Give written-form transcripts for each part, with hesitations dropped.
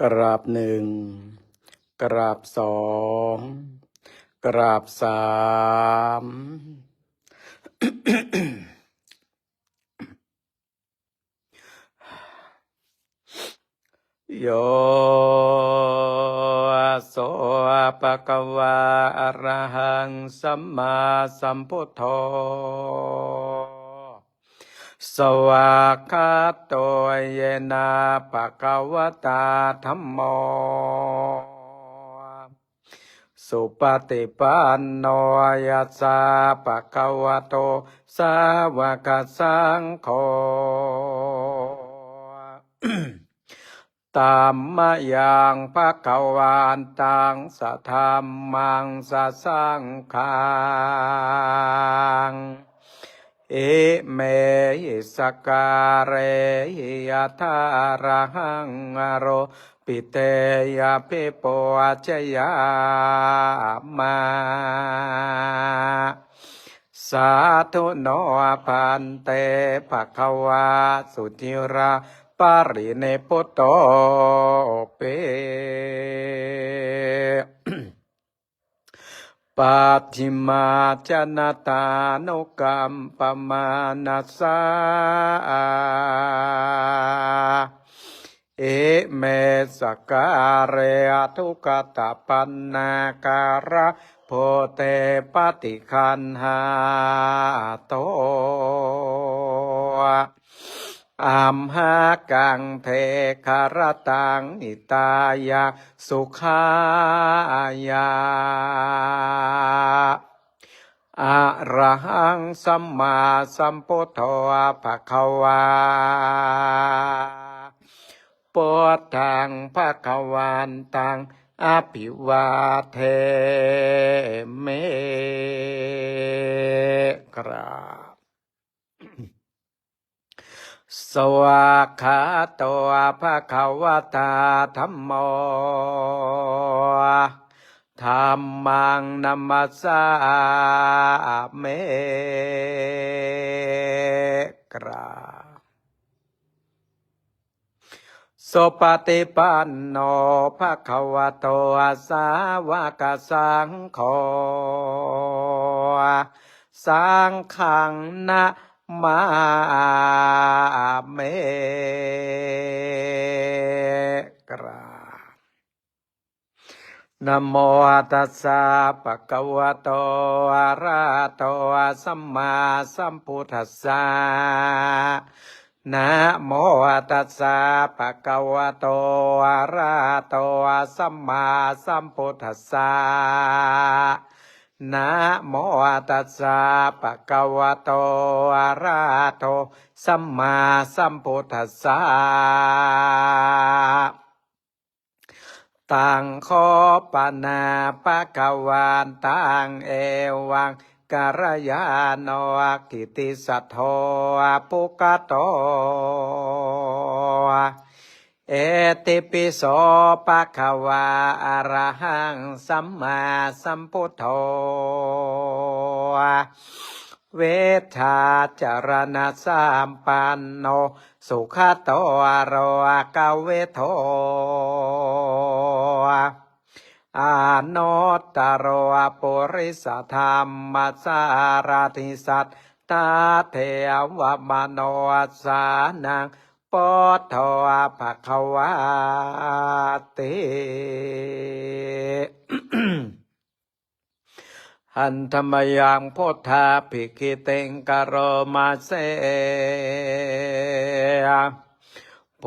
กราบหนึ่งกราบสองกราบสามโยโสปะกวาอะระหังสัมมาสัมพุทโธสวากขาโตเยนะปะกวตาธัมโมสุปฏิปันโนยัสสะปะคะวะโตสาวกสังโฆ ตัมมะยังภะคะวันตังสัทธัมมังสัสสังฆังเอเมหิสการเยะทาระหังอโรปิเตยะปิโปอะจยามาสาธุโนพันเตภคะวะสุจิราปาริเนพุตโตเป ปัจฉิมาจนตานุกรรมปมานัสสาเอเมสการเรทุกตปันนาการะโพเตปฏิคันหาโตอัมหากังเทคารตังอิตายาสุขายาอะระหังสัมมาสัมพุทโธภะคะวาพุทธังภะคะวันตังอภิวาเทเมกราบ สวากขาโตภะคะวะตาธัมโมธัมมังนัมมัสสามิกราบสุปฏิปันโนภะคะวะโตสาวกสังโฆสังฆังนะมาเมกราบนะโมตัสสะภะคะวะโตอะระหะโตสัมมาสัมพุทธัสสะนะโมตัสสะภะคะวะโตอะระหะโตสัมมาสัมพุทธัสสะนะโมตัสสะภะคะวะโตอะระหะโตสัมมาสัมพุทธัสสะตังขอปนาภะคะวันตังเอวังกัลยาโนกิตติสัทโธปุกโตเอติปิโสภะคะวะอะระหังสัมมาสัมพุทโธเวทาจารณะสัมปันโนสุขโตอโรกเวโทอาโนตตโรปุริสธรรมสารติสัตตาเทวมโนสานังพุทโธภะคะวะติ หันธรรมยังพุทธาภิกขิเตงกโรมาเสโพ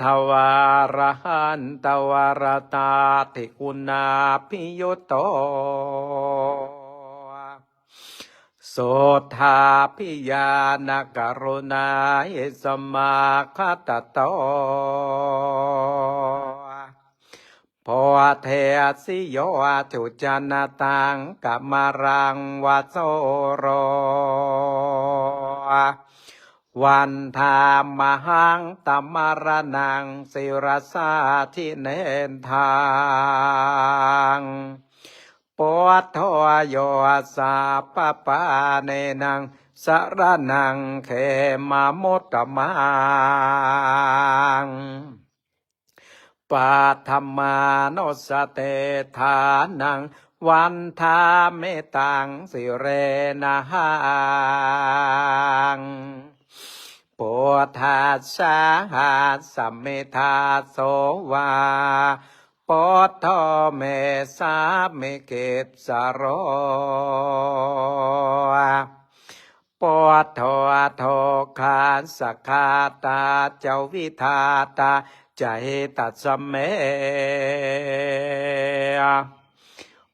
ธวารหันตวรตาติกุณาภิยุโตโสธาภิญาณกรุณาเยสมาคตโตโพเทสิโยทุจนะตังกัมมารังวัสโสโรวันธามหังตัมมรนังศิรสาทิเนนทางปุถโธโยสาปปาเนนังสรนังเขมามุตตมัง ปัทมานุสเตฐานังวันทาเมตังสิเรนะหังปุถทัสสะหัสสัมเมธาโสวาปุถโธเมสาเมเกสโรปุถโธโทคาสคาตาเจ้าวิธาตาใจตัสสะเม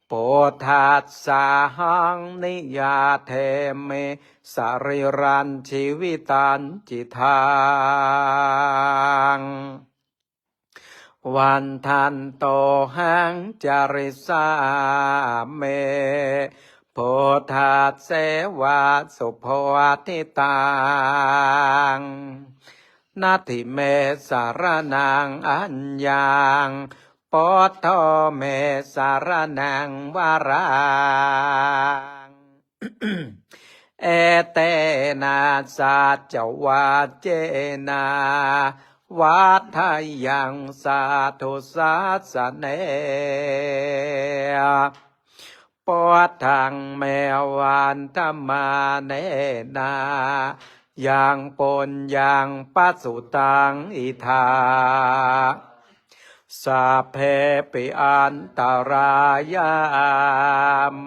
ปุถทัสสะหังนิยาเทเมสริรันชีวิตันจิตังวันทันโตหังจาริสาเมพุทธัสเสวะสุโพธิตังนาทิเมสารนังอัญญังปุถโธเมสารนังวารัง เอเตนะสัจจวาเจนะวัฏทายังสาธุสัสสเนปุถทังเมวันธรรมาเนนายังปุญญังปัสสุตังอิทาสัพเพปิอันตรายา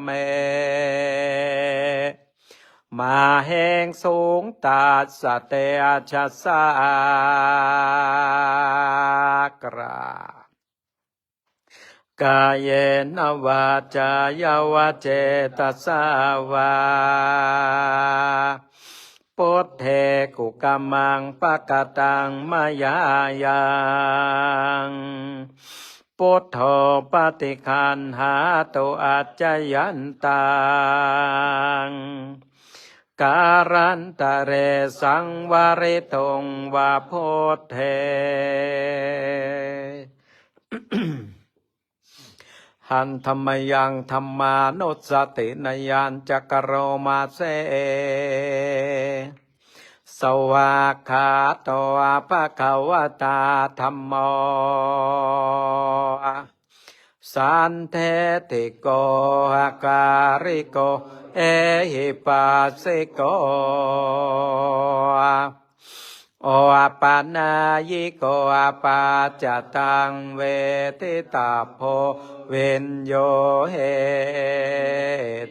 เมมาแห่งสูงตัสสะเตชะสากรากายเยนวาจายาวาเจตสาวาปุถเทกุกัมมังปะกตังมายายังปุถโธปฏิคันหาตุอัจจยันตังการันตะเรสังวาริตงวาโพเท หันธรรมยังธรรมานุสตินยานจักโรมาเสสวากขาโตภะคะวตาธัมโมสันเทติโกหการิโกเอหิปัสสิโกโอปานายิโกอาปาจตังเวทิตาโพเวนโยเห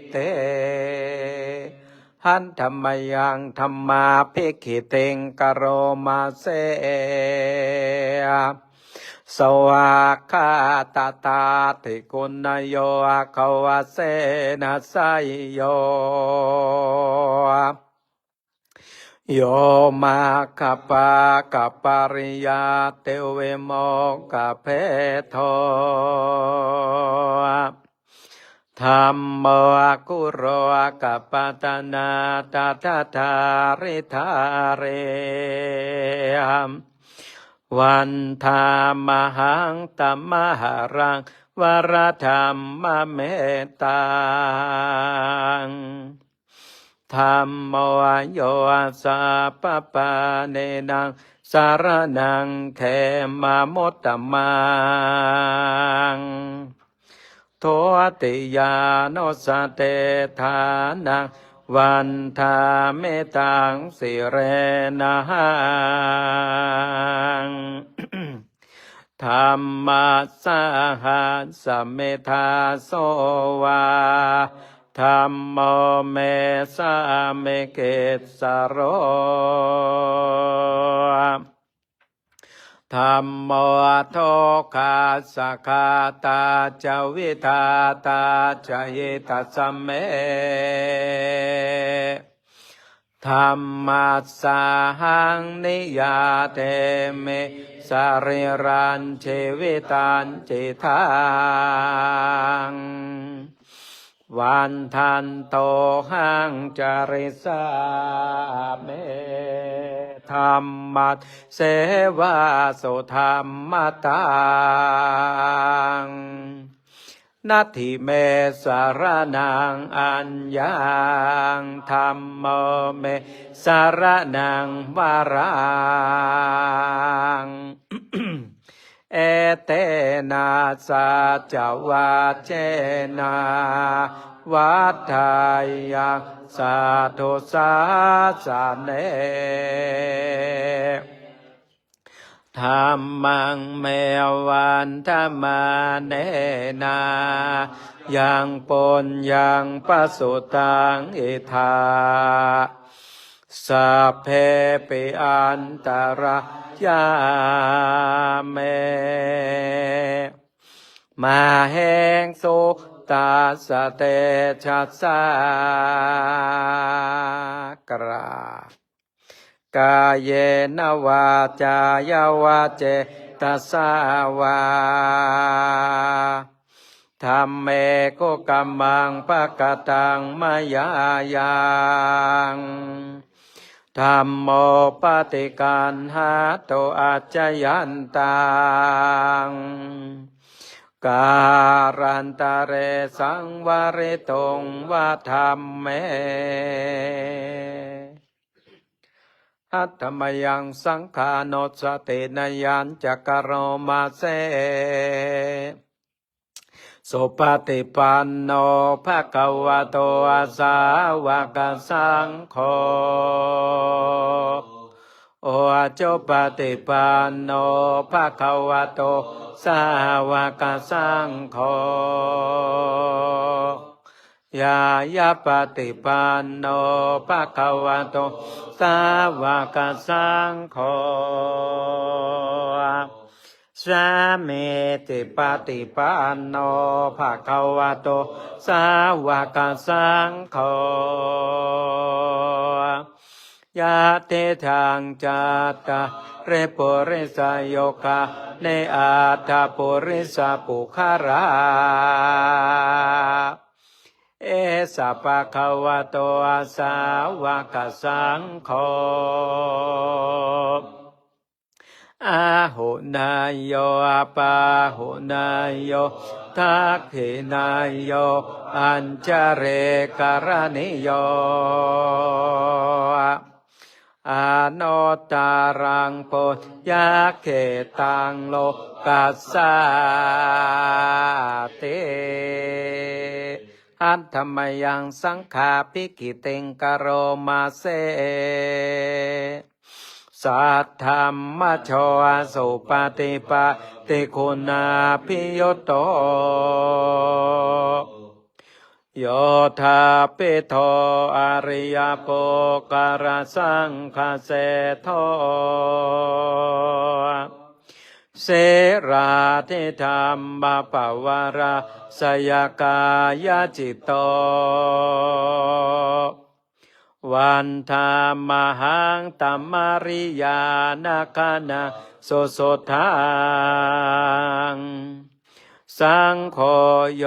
เตหันธรรมยังธรรมาภิกขิติงกโรมาเสสวากขาตาตาติกุณโยอาคาวเสนัสยโยโยมาคปะกัปปาริยาเตเวโมกะเพโทธัมโมกุโรกัปปตนาตถาทาริธาเรวันธามหังตัมมหารังวรธรรมเมตตังธัมโมโยสัพพปะเนนังสารนังเขมามุตตมังโทติยานุสเตฐานังวันธาเมตังสิเรนะหังธรรมัสสหัสสะเมธาโสวาธัมโมเมสาเมเกสโรธัมโมโทคาสคาตาจาวิทาตาจายตัสสะเมธัมมัสสะหังนิยาเตเมสริรันชีวิตันจิตังวันทันโตหังจาริสาเมธัมมัสเสวะสุธัมมตังนัตถิเมสารนังอัญญังธัมโมเมสารนังวารัง เอเตนะสัจวาเจนะวัฏฐายังสาธุสาสะเนธรรมังเมวันธรรมาเนนายังปนยังปสุตังอิทาสัพเพปิอันตรายาเมมาแห่งสุตาสเตชัสสากรากายเยนวาจายาวาเจตัสสาวาธัมเมโกกัมมังปะกตังมายายังธัมโมปฏิกันหาโตอัจจยันตังการันตะเรสังวริตงวะธัมเมอัตถมยังสังขานุสตินยัญจักโรมาเสสุปฏิปันโนภะคะวะโตอาสาวกสังโฆโอจุปฏิปันโนภะคะวะโตสาวกสังโฆยายาปฏิปันโนภะคะวะโตสาวกสังโฆสามิติปฏิปันโนภะคะวะโตสาวกสังโฆยะเตทังจัตตาเรปุริสโยคะเนอัตถปุริสปุคาราเอสะภะคะวะโตอาสาวกสังโฆอาหุนายโยอาปาหุนายโยทักขินายโยอัญจเรกรณิโยอโนตารังโพยาเขตังโลกัสสาติอัตถมยังสังขาปิกิเตงกโรมาเสสัทธัมมะโชสุปฏิปะติคุณาภิโยโตโยธาปิโทอริยโปการสังคเสโทเสราธิธรรมปวาราสยกายจิตโตวันธามหังตัมมาริยานาคานาโสโสทังสังโฆโย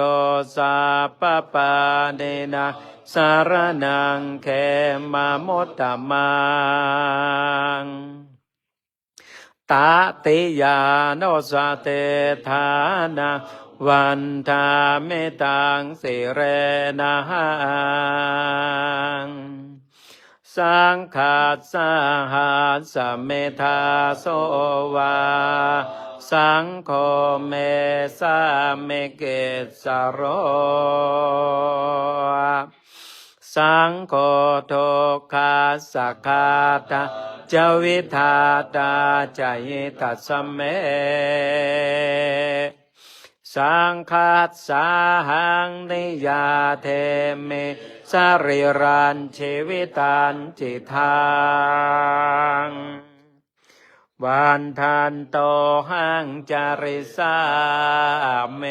สัพพปาเนนะสารนังเขมมตตมังตติยาโนสเตธานาวันธาเมตังสิเรนะหังสังฆาสหัสเมธาโสวาสังโฆเมสะเมเกสโรสังโฆโทคาสคาตาจวิทาตาจยิตัสเมสังฆัสสาหังนิยาเทเมสริรันชีวิตันจิทังวันทันโตหังจาริสาเม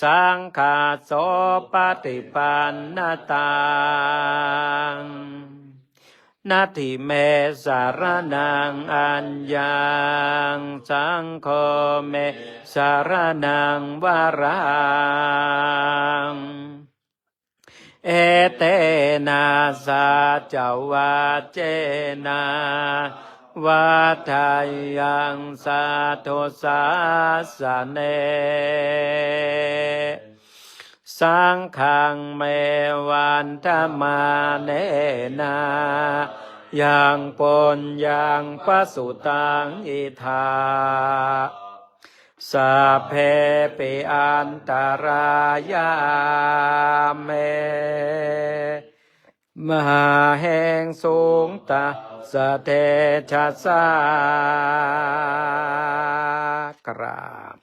สังฆาโสปฏิปันนตังนาทิเมสารนังอัญญังสังโฆเมสารนังวารังเอเตนะสัจวาเจนะวัฏายังสาธุสาสะเนสังฆังเมวันธรรมาเนนายังปนยังปสุตังอิทา สัพเพปิอันตรายาเมมหาแห่งสูงตาสะเทชะสากราบ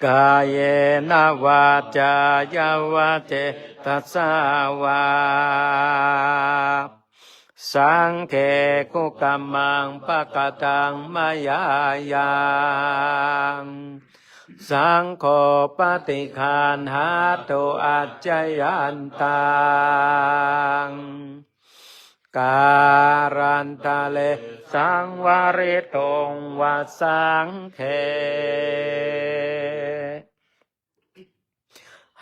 กายเยนวาจายาวะเจตัสสาวาสังเขกุกัมมังปะกตังมายายังสังโฆปฏิคานหาตุอัจจยันตังการันตะเลสังวาริตงวัสสังเข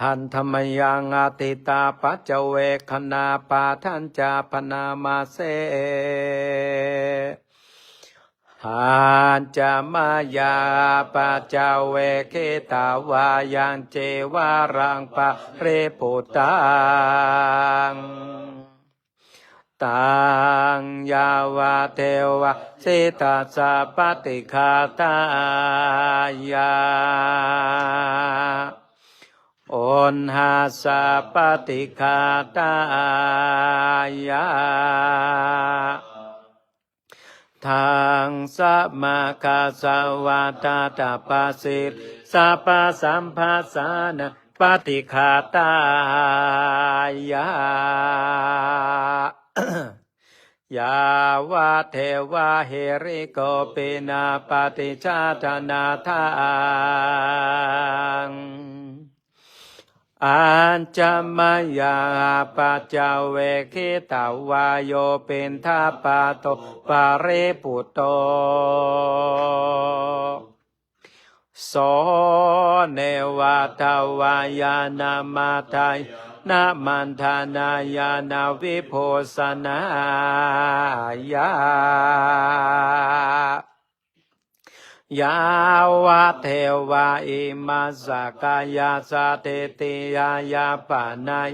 หันธรรมยังอติตาปัจเจเวคณาปาทัญจาปนามาเสหันจะมายาปัจเจเวเคตาวายังเจวารังปะเรปุตังตังยาวะเทวะสิตัสสะปฏิฆาตายาโอนหาสะปฏิฆาตายาทางสัมมาคาสวะตาตาปัสสิสัพพสัมภัสสานะปฏิฆาตายายาวะเทวะเฮริโกปินาปฏิชาตนาทางอัญจมยาปัจจเวคิตาวาโยเป็นทาปาโตปาเรปุตโตโสเนวาทวายานามาทายนามันธานายานาวิโพสนายายาวะเทวะอิมาสกายาสาเตติยายาปานัย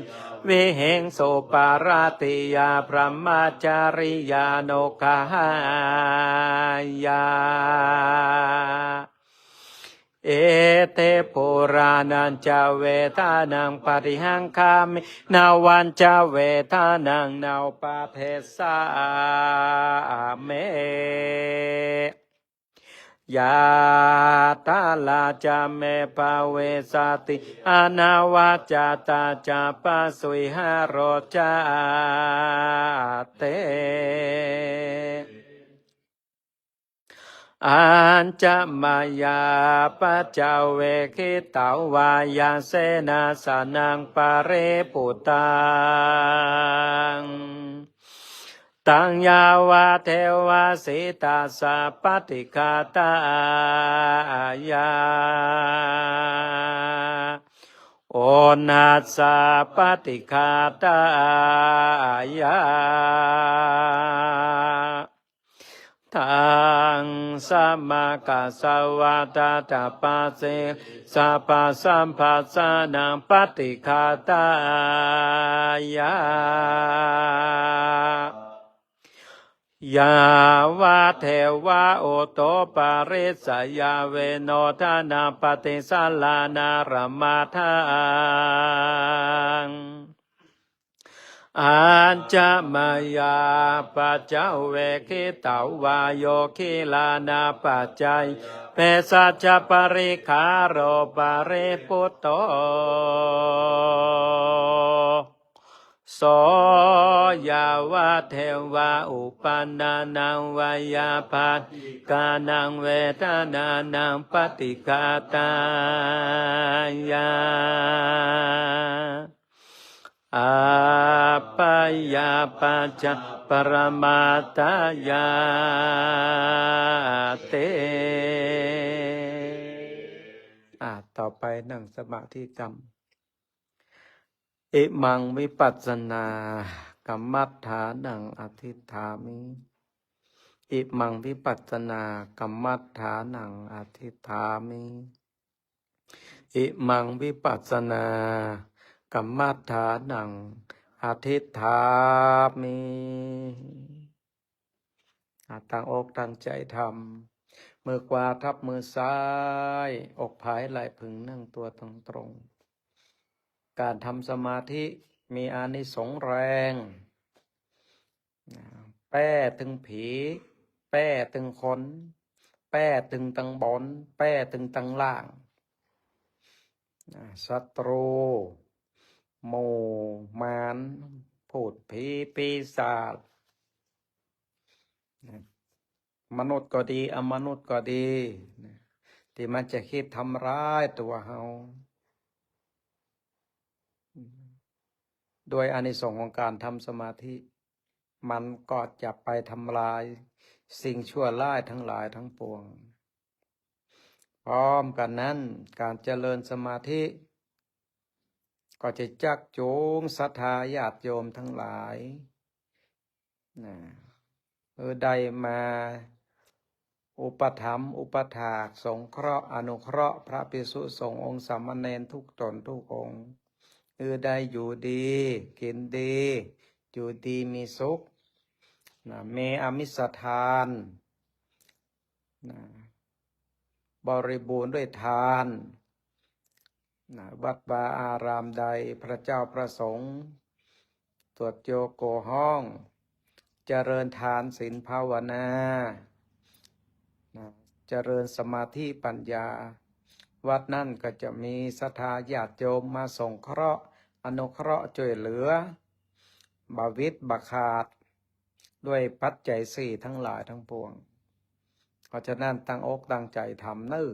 วิเหงโสปาราติยาพระมาจาริยาโนคายาเอเตปุรานันจเวทานังปริหังคามินาวันจเวทานังนาปาเทสาเมยาตาลาจาเมปะเวสติอนาวาจาตาจาปะสุยหโรจาเตอัญจมายาปัจจเวคิตาวายาเสนาสนังปะเรปุตังตังยาวะเทวะสิตาสะปฏิฆาตายาโอนัสสะปฏิฆาตายาทังสัมมากัสสวะตาตาปัสสิสัพพสัมภัสสะนังปฏิฆาตายายาวะเทวะโอโตปาริสยาเวโนทานาปฏิสัลลานารมาทังอัญจมายาปัจจเวคิตาวาโยคิลานาปัจจัยเปสัจจปริคาโรปาริปุตโตโสยาวะเทวะอุปันนานังวายาปัสกานังเวทนานังปฏิฆาตายาอาปัญญาปัจจปรมาตายาเตต่อไปนั่งสมาธิกรรมอิมังวิปัสสนากรรมัฏฐานังอธิฐามิอิมังวิปัสสนากรรมัฏฐานังอธิฐามิอิมังวิปัสสนากรรมัฏฐานังอธิฐามิตั้งอกตั้งใจท มือขวาทับมือซ้ายอกผายไหล่พึงนั่งตัวตรงตรงการทำสมาธิมีอานิสงส์แรงแป้ตึงผีแป้ตึงขนแป้ตึงตังบนแป้ตึงตังล่างศัตรูโมมานพูดผีปีศาจมนุษย์ก็ดีอมนุษย์ก็ดีที่มันจะคิดทำร้ายตัวเฮาโดยอานิสงส์ของการทำสมาธิมันก็จะไปทำลายสิ่งชั่วร้ายทั้งหลายทั้งปวงพร้อมกันนั้นการเจริญสมาธิก็จะจักจูงศรัทธาญาติโยมทั้งหลายนะได้มาอุปถัมภ์อุปถากสงเคราะห์อนุเคราะห์พระภิกษุสงฆ์องค์สามเณรทุกตนทุกองค์ได้อยู่ดีกินดีอยู่ดีมีสุขนะมีอมิสทานนะบริบูรณ์ด้วยทานนะวัดวาอารามใดพระเจ้าประสงค์ตรวจโยโกห้องเจริญทานศีลภาวนานะเจริญสมาธิปัญญาวัดนั่นก็จะมีศรัทธาญาติโยมมาสงเคราะห์อนุเคราะห์ช่วยเหลือบาวิตบาขาดด้วยปัจจัยสี่ทั้งหลายทั้งปวงเพราะฉะนั้นตั้งอกตั้งใจทำเน้อ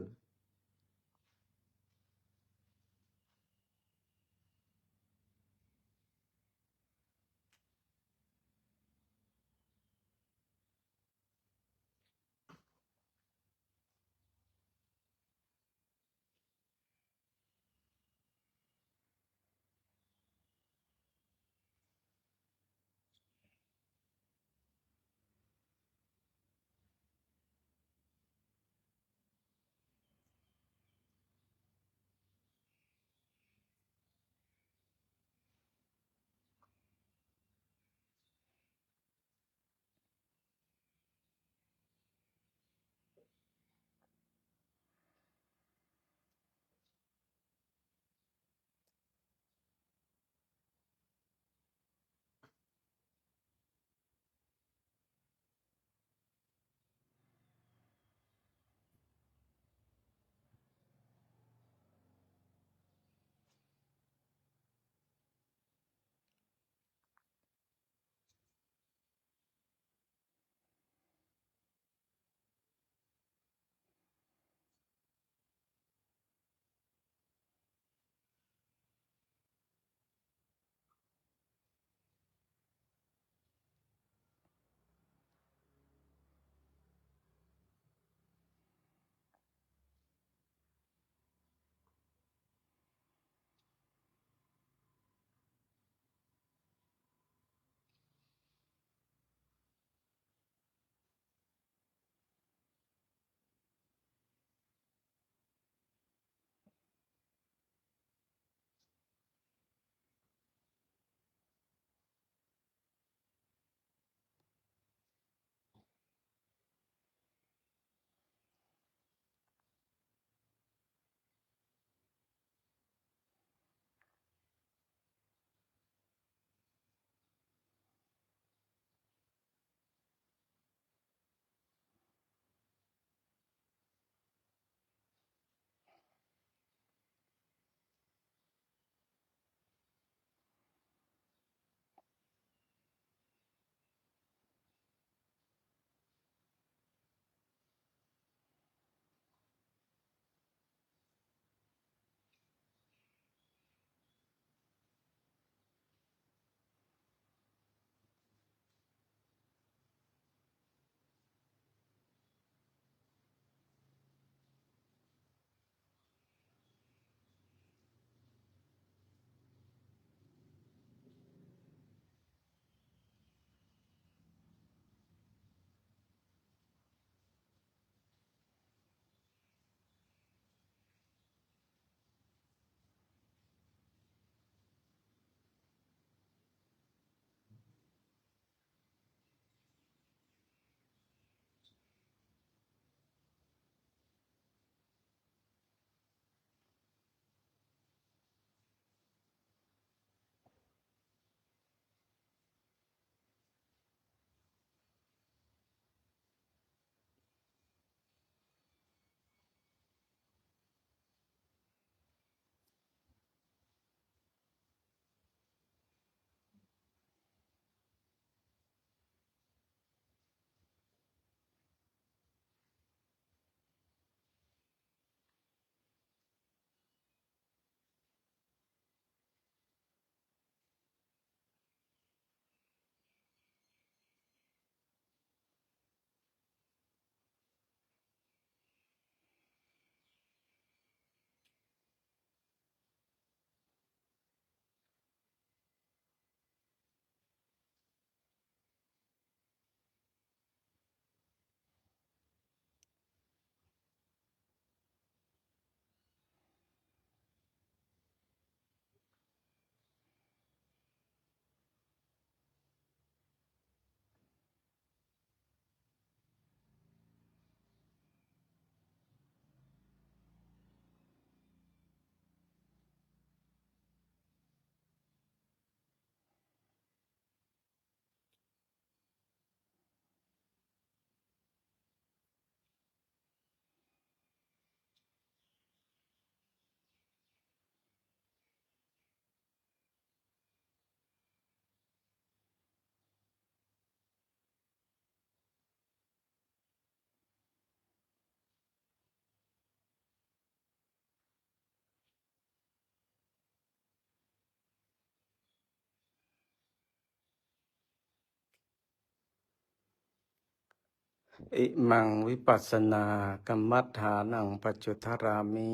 อิมังวิปัสสนากรรมัฏฐานังปัจจุทรามิ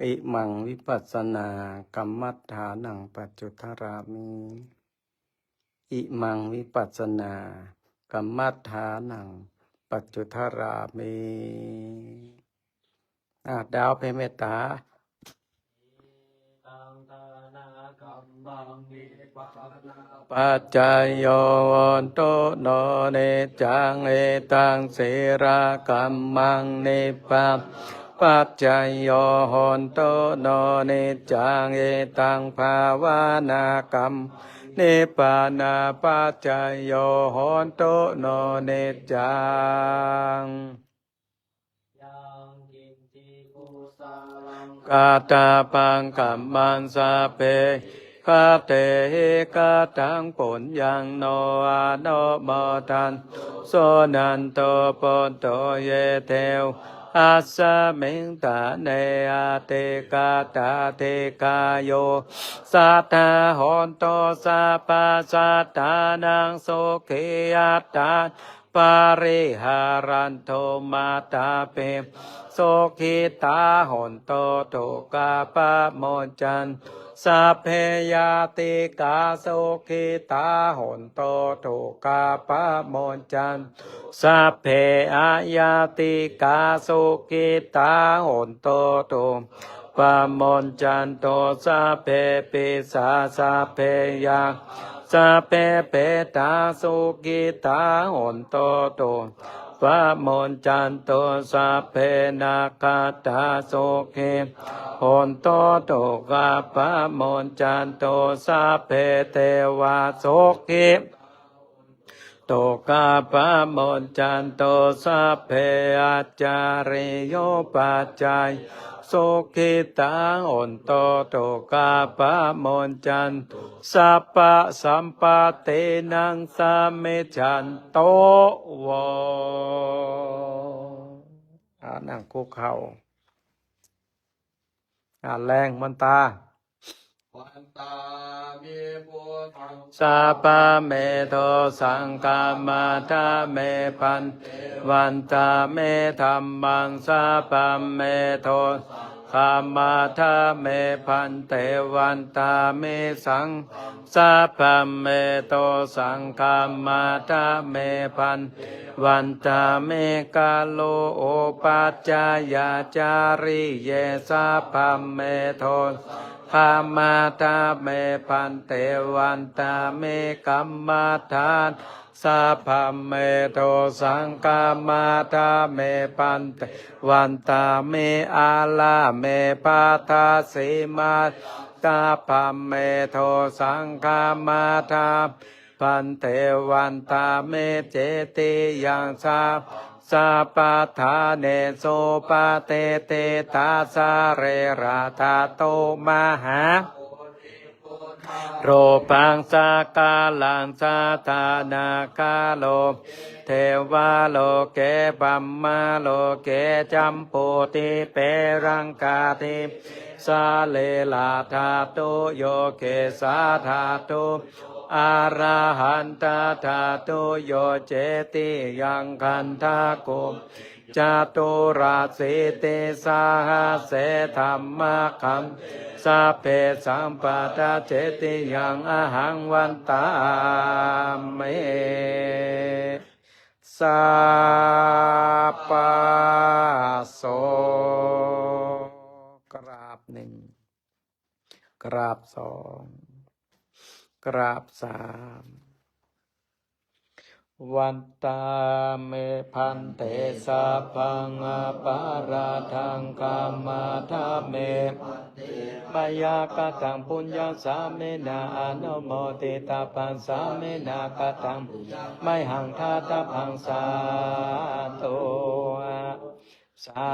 อิมังวิปัสสนากรรมัฏฐานังปัจจุทรามิอิมังวิปัสสนากรรมัฏฐานังปัจจุทรามิดาวเพเมตตาปัจจายโยนโตโนเนจังเอตังเสรากัมมังเนปัปปัจจายโยโหนโตโนเนจังเอตังภาวนากัมเนปานาปัจจายโยโหนโตโนเนจังกาตาปังกัมมันสะเพคาเตหิกาตังปุญญังโนอาโนโมทันโสนันโตปนโตเยเทวอาสมิงตาเนอาเตกาตาเทกาโยสัทธาโหนโตสัพพสัตตานังโสขิยัตตาปาริหารันโทมาตาเปโสขิตาโหนโตโตกาปะโมจันสัพเพยาติกาโสขิตาโหนโตโตกาปะโมจันสัพเพอายาติกาโสขิตาโหนโตโตปะโมจันโตสัพเพปิสาสัพเพยาสัพเพเปตาโสขิตาโหนโตโตปะโมจันโตสัพเพนาคาตาโสขิโหนโตโตกาปะโมจันโตสัพเพเทวาโสขิโตกาปะโมจันโตสัพเพอาจาริโยปัจจัยสุขิตาโหนโตโตกาปะโมจันสัพพะสัมปะเตนังสัมมิจันโตวนั่งคุกเข่าแรงมันตาวันตามีพุทธังสัพพะเมโทสังฆามาทาเมพันวันตาเมธัมมังสัพพะเมโทขามาทาเมพันเตวันตาเมสังสัพพะเมโตสังฆามาทาเมพันวันตาเมกาโลโอปัจจายาจาริเยสัพพะเมโทขามาทาเมพันเตวันตาเมกัมมาทานสัพพะเมโทสังฆามาทาเมพันเตวันตาเมอาลาเมปาทาสีมาตาพะเมโทสังฆามาทาพันเทวันตาเมเจติยังสาสัพพะทาเนโสปะเตเตตาสาเรราธาโตมหาโรปังสากาลังสาธานาคาโลเทวาโลเกปัมมาโลเกจัมปุติเปรังกาติสาเลลาธาตุโยเกสาธาตุอาราหันตาธาตุโยเจติยังคันทากุจตุราสิติสาหาเสธรรมคัมสัพเพสัมปทาเจติยังอหังวันตาเมสัพพะโสกราบหนึ่งกราบสองกราบสามวันตาเมพันเตสัพพังอปาราทังกามาทาเมมายากตังปุญญาสาเมนาอนุโมติตาปัสสาเมนากตังไม่หังทาตาพังสาโตสา